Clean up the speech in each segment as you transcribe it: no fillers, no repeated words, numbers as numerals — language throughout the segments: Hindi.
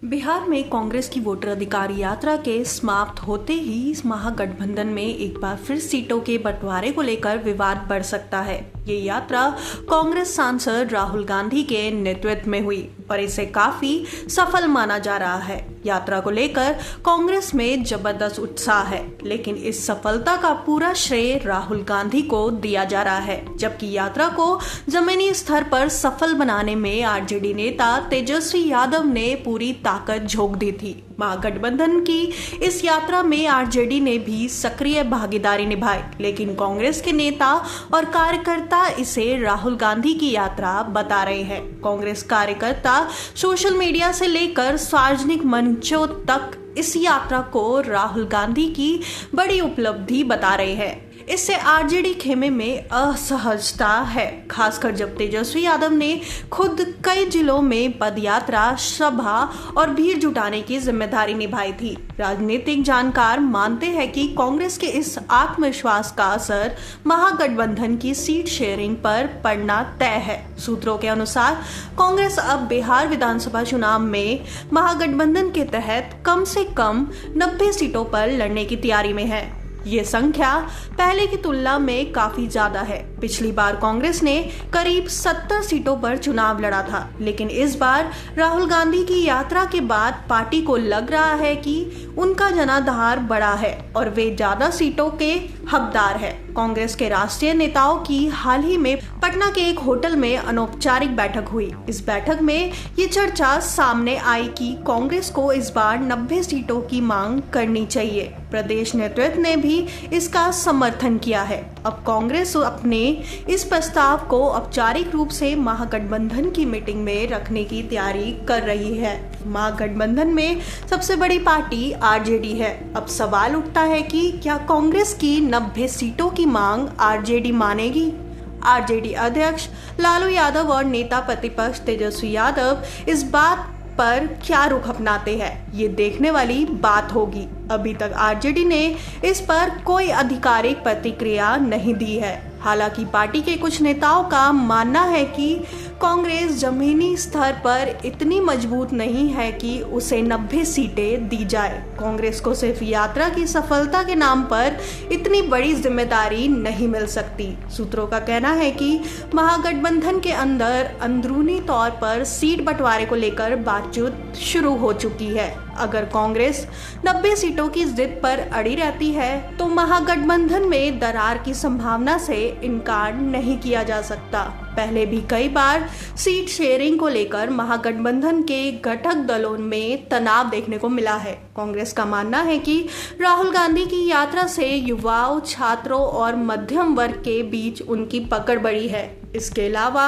बिहार में कांग्रेस की वोटर अधिकार यात्रा के समाप्त होते ही इस महागठबंधन में एक बार फिर सीटों के बंटवारे को लेकर विवाद बढ़ सकता है। ये यात्रा कांग्रेस सांसद राहुल गांधी के नेतृत्व में हुई और इसे काफी सफल माना जा रहा है। यात्रा को लेकर कांग्रेस में जबरदस्त उत्साह है, लेकिन इस सफलता का पूरा श्रेय राहुल गांधी को दिया जा रहा है, जबकि यात्रा को जमीनी स्तर पर सफल बनाने में आरजेडी नेता तेजस्वी यादव ने पूरी ताकत झोंक दी थी। महागठबंधन की इस यात्रा में आरजेडी ने भी सक्रिय भागीदारी निभाई, लेकिन कांग्रेस के नेता और कार्यकर्ता इसे राहुल गांधी की यात्रा बता रहे हैं। कांग्रेस कार्यकर्ता सोशल मीडिया से लेकर सार्वजनिक मंचों तक इस यात्रा को राहुल गांधी की बड़ी उपलब्धि बता रहे हैं। इससे आरजेडी खेमे में असहजता है, खासकर जब तेजस्वी यादव ने खुद कई जिलों में पदयात्रा, सभा और भीड़ जुटाने की जिम्मेदारी निभाई थी। राजनीतिक जानकार मानते हैं कि कांग्रेस के इस आत्मविश्वास का असर महागठबंधन की सीट शेयरिंग पर पड़ना तय है। सूत्रों के अनुसार कांग्रेस अब बिहार विधानसभा चुनाव में महागठबंधन के तहत कम से कम 90 सीटों पर लड़ने की तैयारी में है। ये संख्या पहले की तुलना में काफी ज्यादा है। पिछली बार कांग्रेस ने करीब 70 सीटों पर चुनाव लड़ा था, लेकिन इस बार राहुल गांधी की यात्रा के बाद पार्टी को लग रहा है कि उनका जनाधार बड़ा है और वे ज्यादा सीटों के हकदार है। कांग्रेस के राष्ट्रीय नेताओं की हाल ही में पटना के एक होटल में अनौपचारिक बैठक हुई। इस बैठक में ये चर्चा सामने आई कि कांग्रेस को इस बार 90 सीटों की मांग करनी चाहिए। प्रदेश नेतृत्व ने भी इसका समर्थन किया है। अब कांग्रेस अपने इस प्रस्ताव को औपचारिक रूप से महागठबंधन की मीटिंग में रखने की तैयारी कर रही है। महागठबंधन में सबसे बड़ी पार्टी आरजेडी है। अब सवाल उठता है कि क्या कांग्रेस की 90 सीटों की मांग आरजेडी मानेगी? आरजेडी अध्यक्ष लालू यादव और नेता प्रतिपक्ष तेजस्वी यादव इस बात पर क्या रुख अपनाते हैं, ये देखने वाली बात होगी। अभी तक आरजेडी ने इस पर कोई आधिकारिक प्रतिक्रिया नहीं दी है। हालांकि पार्टी के कुछ नेताओं का मानना है कि कांग्रेस जमीनी स्तर पर इतनी मजबूत नहीं है कि उसे 90 सीटें दी जाए। कांग्रेस को सिर्फ यात्रा की सफलता के नाम पर इतनी बड़ी जिम्मेदारी नहीं मिल सकती। सूत्रों का कहना है कि महागठबंधन के अंदर अंदरूनी तौर पर सीट बंटवारे को लेकर बातचीत शुरू हो चुकी है। अगर कांग्रेस 90 सीटों की जिद पर अड़ी रहती है तो महागठबंधन में दरार की संभावना से इनकार नहीं किया जा सकता। पहले भी कई बार सीट शेयरिंग को लेकर महागठबंधन के घटक दलों में तनाव देखने को मिला है। कांग्रेस का मानना है कि राहुल गांधी की यात्रा से युवाओं, छात्रों और मध्यम वर्ग के बीच उनकी पकड़ बढ़ी है। इसके अलावा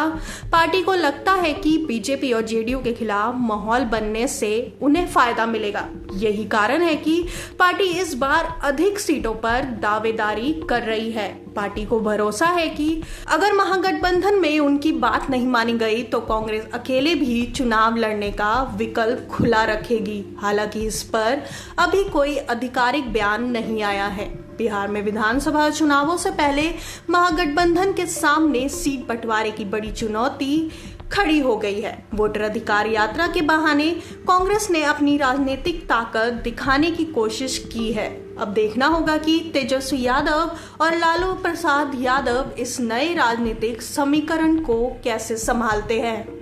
पार्टी को लगता है कि बीजेपी और जेडीयू के खिलाफ माहौल बनने से उन्हें फायदा मिलेगा। यही कारण है कि पार्टी इस बार अधिक सीटों पर दावेदारी कर रही है। पार्टी को भरोसा है कि अगर महागठबंधन में उनकी बात नहीं मानी गई तो कांग्रेस अकेले भी चुनाव लड़ने का विकल्प खुला रखेगी। हालांकि इस पर अभी कोई आधिकारिक बयान नहीं आया है। बिहार में विधानसभा चुनावों से पहले महागठबंधन के सामने सीट बंटवारे की बड़ी चुनौती खड़ी हो गई है। वोटर अधिकार यात्रा के बहाने कांग्रेस ने अपनी राजनीतिक ताकत दिखाने की कोशिश की है। अब देखना होगा कि तेजस्वी यादव और लालू प्रसाद यादव इस नए राजनीतिक समीकरण को कैसे संभालते हैं।